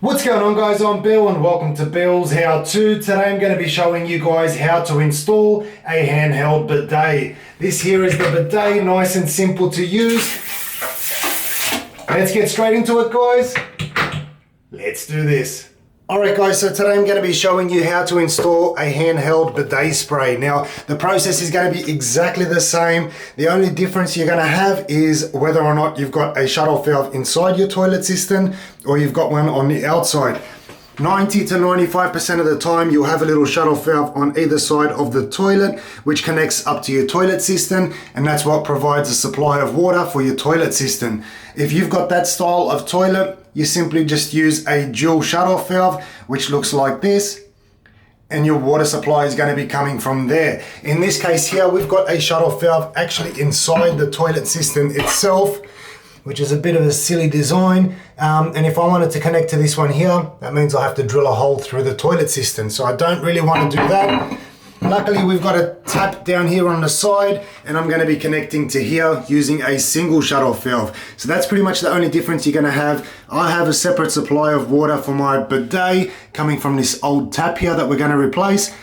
What's going on, guys? I'm Bill and welcome to Bill's How To. Today I'm going to be showing you guys how to install a handheld bidet. This here is the bidet, nice and simple to use. Let's get straight into it, guys. Let's do this. Alright guys, so today I'm going to be showing you how to install a handheld bidet spray. Now, the process is going to be exactly the same. The only difference you're going to have is whether or not you've got a shut-off valve inside your toilet cistern or you've got one on the outside. 90 to 95% of the time you'll have a little shut-off valve on either side of the toilet which connects up to your toilet cistern, and that's what provides a supply of water for your toilet cistern. If you've got that style of toilet, you simply just use a dual shut-off valve which looks like this, and your water supply is going to be coming from there. In this case here, we've got a shut-off valve actually inside the toilet cistern itself, which is a bit of a silly design. And if I wanted to connect to this one here, that means I have to drill a hole through the toilet cistern. So I don't really want to do that. Luckily, we've got a tap down here on the side, and I'm going to be connecting to here using a single shut-off valve. So that's pretty much the only difference you're going to have. I have a separate supply of water for my bidet coming from this old tap here that we're going to replace.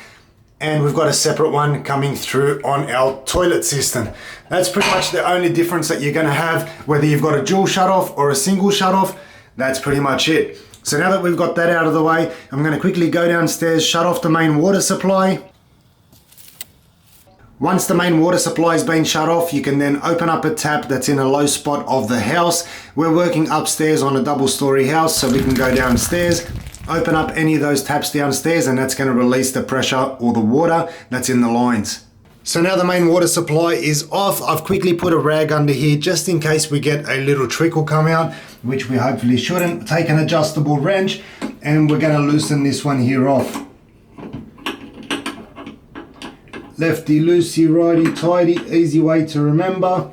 And we've got a separate one coming through on our toilet cistern. That's pretty much the only difference that you're going to have, whether you've got a dual shut-off or a single shut-off. That's pretty much it. So now that we've got that out of the way, I'm going to quickly go downstairs, shut off the main water supply. Once the main water supply has been shut off, you can then open up a tap that's in a low spot of the house. We're working upstairs on a double-story house, so we can go downstairs, open up any of those taps downstairs, and that's going to release the pressure or the water that's in the lines. So now the main water supply is off. I've quickly put a rag under here just in case we get a little trickle come out, which we hopefully shouldn't. Take an adjustable wrench and we're going to loosen this one here off. Lefty loosey, righty tighty, easy way to remember.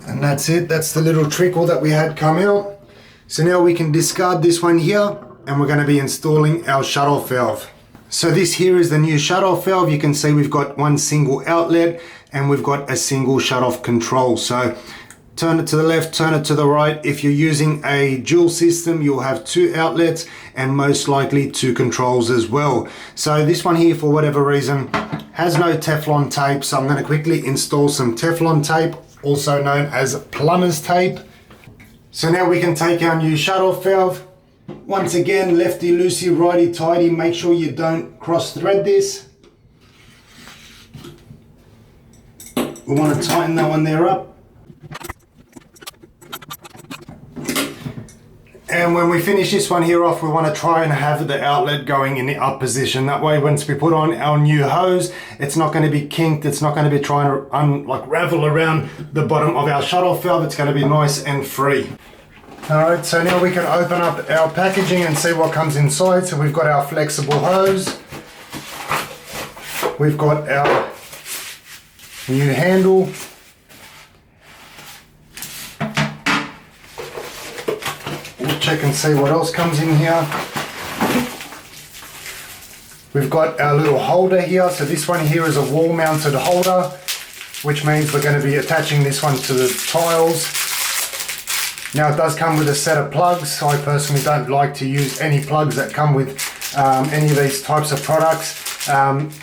And that's it, that's the little trickle that we had come out. So now we can discard this one here and we're going to be installing our shut-off valve. So this here is the new shut-off valve. You can see we've got one single outlet and we've got a single shut-off control. So turn it to the left, turn it to the right. If you're using a dual system, you'll have two outlets and most likely two controls as well. So this one here, for whatever reason, has no Teflon tape. So I'm going to quickly install some Teflon tape, also known as plumber's tape. So now we can take our new shut-off valve. Once again, lefty loosey, righty tighty. Make sure you don't cross thread this. We want to tighten that one there up. And when we finish this one here off, we want to try and have the outlet going in the up position. That way, once we put on our new hose, it's not going to be kinked. It's not going to be trying to ravel around the bottom of our shut-off valve. It's going to be nice and free. All right, so now we can open up our packaging and see what comes inside. So we've got our flexible hose. We've got our new handle. We'll check and see what else comes in here. We've got our little holder here. So this one here is a wall mounted holder, which means we're going to be attaching this one to the tiles. Now it does come with a set of plugs. I personally don't like to use any plugs that come with any of these types of products.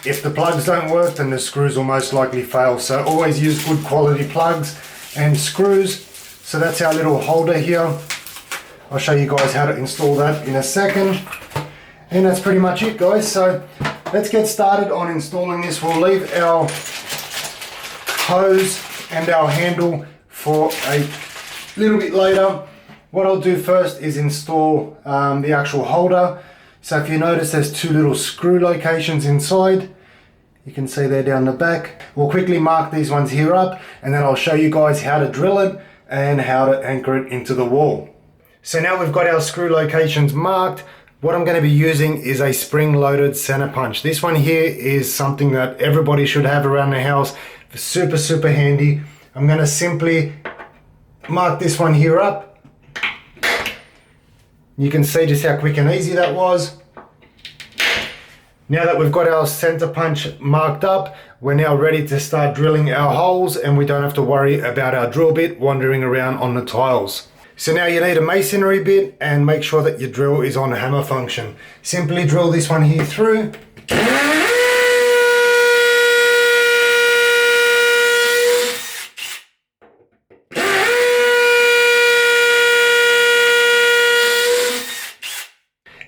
If the plugs don't work, then the screws will most likely fail. So always use good quality plugs and screws. So that's our little holder here. I'll show you guys how to install that in a second. And that's pretty much it, guys. So let's get started on installing this. We'll leave our hose and our handle for a little bit later. What I'll do first is install the actual holder. So if you notice, there's two little screw locations inside. You can see there down the back. We'll quickly mark these ones here up, and then I'll show you guys how to drill it and how to anchor it into the wall. So now we've got our screw locations marked. What I'm going to be using is a spring-loaded center punch. This one here is something that everybody should have around the house. Super, super handy. I'm going to simply mark this one here up. You can see just how quick and easy that was. Now that we've got our center punch marked up, we're now ready to start drilling our holes, and we don't have to worry about our drill bit wandering around on the tiles. So now you need a masonry bit, and make sure that your drill is on hammer function. Simply drill this one here through.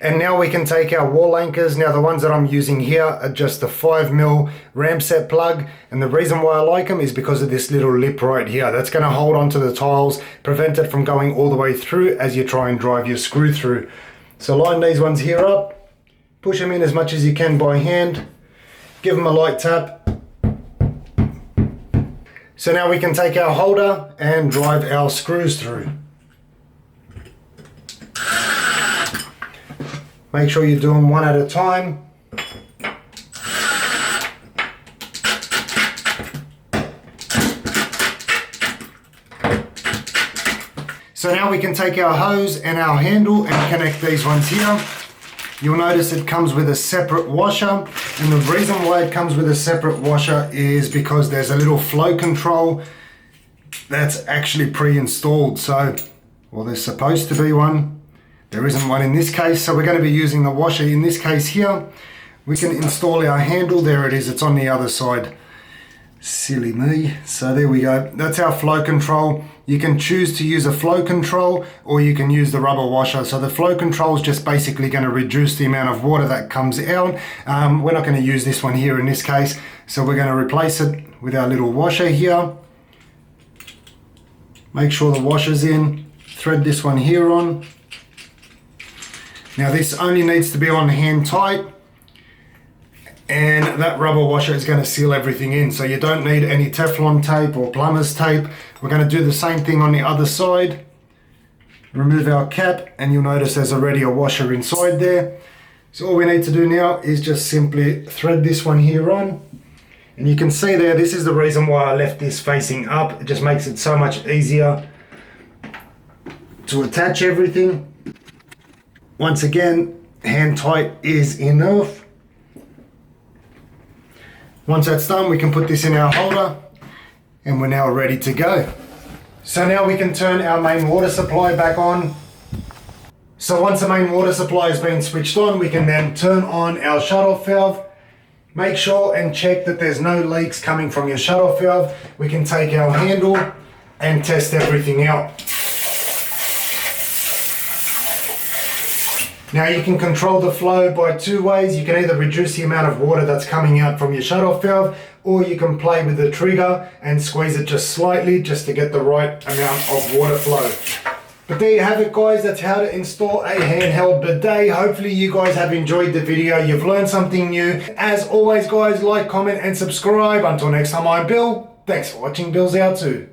And now we can take our wall anchors. Now the ones that I'm using here are just a 5mm ram set plug, and the reason why I like them is because of this little lip right here. That's going to hold onto the tiles, prevent it from going all the way through as you try and drive your screw through. So line these ones here up, push them in as much as you can by hand, give them a light tap. So now we can take our holder and drive our screws through. Make sure you do them one at a time. So now we can take our hose and our handle and connect these ones here. You'll notice it comes with a separate washer, and the reason why it comes with a separate washer is because there's a little flow control that's actually pre-installed. So, well, there's supposed to be one. There isn't one in this case, so we're going to be using the washer in this case here. We can install our handle. There it is, it's on the other side. Silly me. So there we go. That's our flow control. You can choose to use a flow control, or you can use the rubber washer. So the flow control is just basically going to reduce the amount of water that comes out. We're not going to use this one here in this case, so we're going to replace it with our little washer here. Make sure the washer's in. Thread this one here on. Now this only needs to be on hand tight, and that rubber washer is going to seal everything in, so you don't need any Teflon tape or plumber's tape. We're going to do the same thing on the other side. Remove our cap, and you'll notice there's already a washer inside there. So all we need to do now is just simply thread this one here on, and you can see there, this is the reason why I left this facing up. It just makes it so much easier to attach everything. Once again, hand tight is enough. Once that's done, we can put this in our holder, and we're now ready to go. So now we can turn our main water supply back on. So once the main water supply has been switched on, we can then turn on our shut-off valve. Make sure and check that there's no leaks coming from your shut-off valve. We can take our handle and test everything out. Now you can control the flow by two ways. You can either reduce the amount of water that's coming out from your shut-off valve, or you can play with the trigger and squeeze it just slightly just to get the right amount of water flow. But there you have it, guys. That's how to install a handheld bidet. Hopefully you guys have enjoyed the video. You've learned something new. As always, guys, like, comment and subscribe. Until next time, I'm Bill. Thanks for watching Billshowto.